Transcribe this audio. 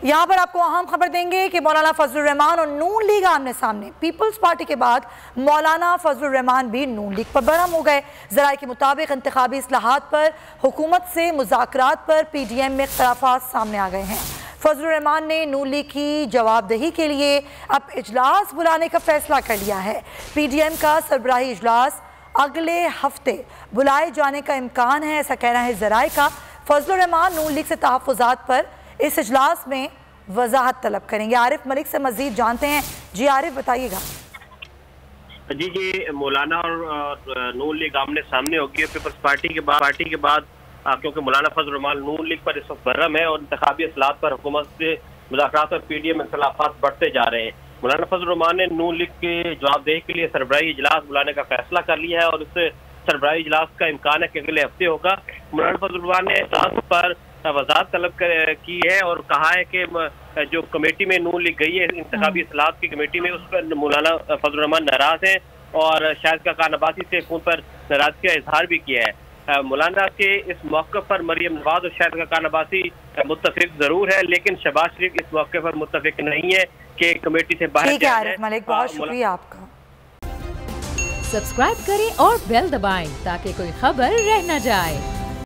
यहाँ पर आपको अहम खबर देंगे कि मौलाना फजलुर रहमान और नून लीग आमने सामने। पीपल्स पार्टी के बाद मौलाना फजलुर रहमान भी नून लीग पर बरहम हो गए। ज़राए के मुताबिक इंतखाबी इस्लाहात पर हुकूमत से मुज़ाकरात पर PDM में इख्तलाफात सामने आ गए हैं। फजलुर रहमान ने नून लीग की जवाबदेही के लिए अब इजलास बुलाने का फैसला कर लिया है। PDM का सरबराही इजलास अगले हफ्ते बुलाए जाने का इम्कान है, ऐसा कहना है ज़राए का। फजलुर रहमान नून लीग से तहफ़्फ़ुज़ात पर इस इजलास में वजाहत तलब करेंगे। आरिफ मलिक से मजीद जानते हैं। जी आरिफ, बताइएगा। जी मौलाना और नून लीग आमने सामने होगी पीपल्स पार्टी के बाद क्योंकि मौलाना फजलुर रहमान नून लीग पर इस वक्त बर्रम है और इंतखाबी इस्लाहात पर हुकूमत से मुज़ाकरात और PDM में इख्तिलाफ़ात बढ़ते जा रहे हैं। मौलाना फजलुर रहमान ने नून लीग के जवाबदेही के लिए सरबराही इजलास बुलाने का फैसला कर लिया है और उससे सरबराही इजलास का इम्कान है कि अगले हफ्ते होगा। मौलाना फजलुर रहमान ने इजलास पर वजाहत तलब की है और कहा है कि जो कमेटी में नून लीग गई है इंतखाबी इस्लाहात की कमेटी में, उस पर मौलाना फजलुर रहमान नाराज हैं और शाहिद खाकान अब्बासी से फोन पर नाराजगी का इजहार भी किया है। मौलाना के इस मौके पर मरियम नवाज और शाहिद खाकान अब्बासी मुत्तफिक जरूर है, लेकिन शहबाज शरीफ इस मौके पर मुत्तफिक नहीं है कि कमेटी से बाहर ठीक है आरिफ मलिक, बहुत शुक्रिया आपका। सब्सक्राइब करें और बेल दबाएं ताकि कोई खबर रह न जाए।